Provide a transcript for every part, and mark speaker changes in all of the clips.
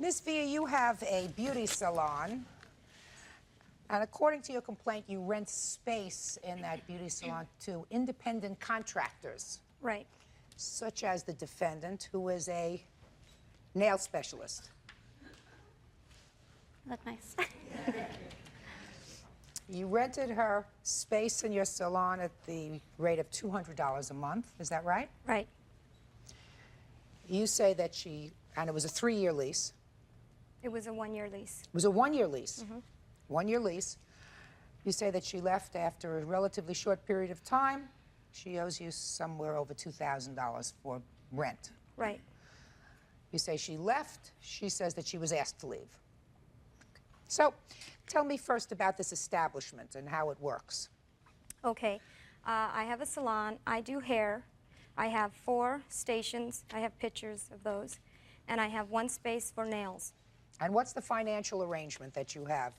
Speaker 1: Miss Villa, you have a beauty salon, and according to your complaint, you rent space in that beauty salon to independent contractors.
Speaker 2: Right.
Speaker 1: Such as the defendant, who is a nail specialist.
Speaker 2: That's nice.
Speaker 1: You rented her space in your salon at the rate of $200 a month, is that right?
Speaker 2: Right.
Speaker 1: You say that she, and it was a 3-year lease.
Speaker 2: It was a 1-year lease.
Speaker 1: It was a 1-year lease. Mm-hmm. 1-year lease. You say that she left after a relatively short period of time. She owes you somewhere over $2,000 for rent.
Speaker 2: Right.
Speaker 1: You say she left. She says that she was asked to leave. So, tell me first about this establishment and how it works.
Speaker 2: Okay. I have a salon. I do hair. I have 4 stations. I have pictures of those. And I have 1 space for nails.
Speaker 1: And what's the financial arrangement that you have?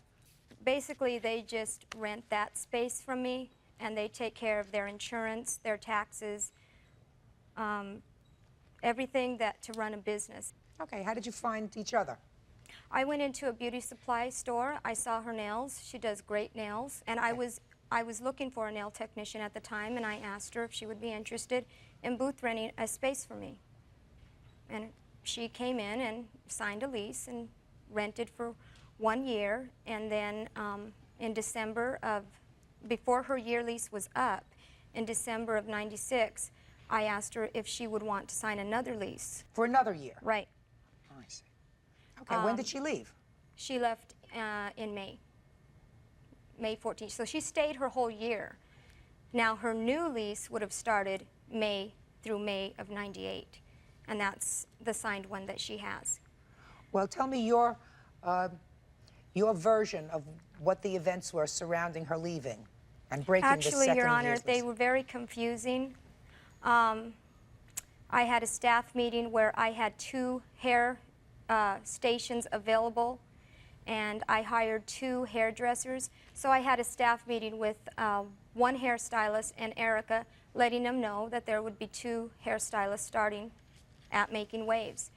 Speaker 2: Basically, they just rent that space from me, and they take care of their insurance, their taxes, everything that to run a business.
Speaker 1: Okay, how did you find each other?
Speaker 2: I went into a beauty supply store. I saw her nails. She does great nails. And I was looking for a nail technician at the time, and I asked her if she would be interested in booth renting a space for me. And she came in and signed a lease and rented for 1 year. And then in December of, before her year lease was up, in December of '96, I asked her if she would want to sign another lease.
Speaker 1: For another year?
Speaker 2: Right.
Speaker 1: Oh, I see. Okay, when did she leave?
Speaker 2: She left in May 14th. So she stayed her whole year. Now her new lease would have started May through May of '98, and that's the signed one that she has.
Speaker 1: Well, tell me your version of what the events were surrounding her leaving and breaking the second
Speaker 2: Actually, Your Honor,
Speaker 1: year's
Speaker 2: they
Speaker 1: lease.
Speaker 2: were very confusing. I had a staff meeting where I had 2 hair stations available, and I hired 2 hairdressers. So I had a staff meeting with 1 hairstylist and Erica, letting them know that there would be 2 hairstylists starting at Making Waves.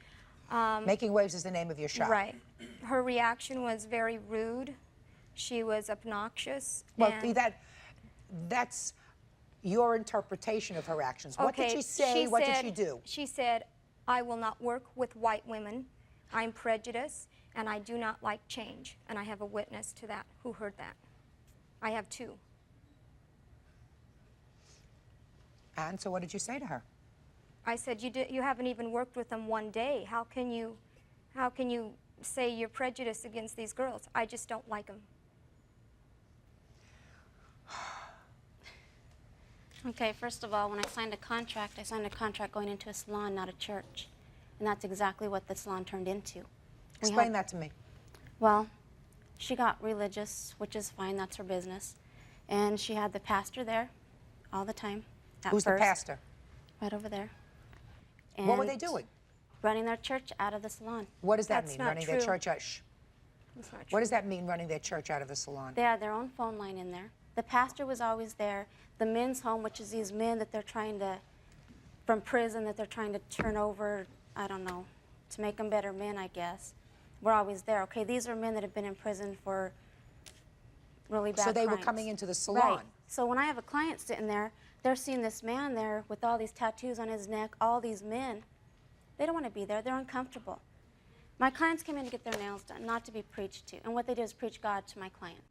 Speaker 1: Making Waves is the name of your shop.
Speaker 2: Right. Her reaction was very rude. She was obnoxious.
Speaker 1: Well, that's your interpretation of her actions. What did she say? What did she do?
Speaker 2: She said, "I will not work with white women. I'm prejudiced, and I do not like change." And I have a witness to that who heard that. I have 2.
Speaker 1: And so what did you say to her?
Speaker 2: I said, you haven't even worked with them 1 day. How can you say you're prejudiced against these girls? I just don't like them.
Speaker 3: Okay, first of all, when I signed a contract going into a salon, not a church. And that's exactly what the salon turned into.
Speaker 1: Explain that to me.
Speaker 3: Well, she got religious, which is fine, that's her business. And she had the pastor there all the time.
Speaker 1: Who's the pastor?
Speaker 3: Right over there. And
Speaker 1: what were they doing?
Speaker 3: running their church out of the salon.
Speaker 1: What does that
Speaker 2: That's
Speaker 1: mean,
Speaker 2: not
Speaker 1: running their
Speaker 2: true.
Speaker 1: church out? Shh.
Speaker 2: That's not
Speaker 1: What
Speaker 2: true.
Speaker 1: does that mean, running their church out of the salon?
Speaker 3: They had their own phone line in there. The pastor was always there. The men's home, which is these men that they're trying to, from prison, that they're trying to turn over, I don't know, to make them better men, I guess. We're always there. Okay, these are men that have been in prison for really bad
Speaker 1: So they were
Speaker 3: crimes.
Speaker 1: coming into the salon.
Speaker 3: Right. So when I have a client sitting there, they're seeing this man there with all these tattoos on his neck, all these men. They don't want to be there. They're uncomfortable. My clients come in to get their nails done, not to be preached to. And what they do is preach God to my client.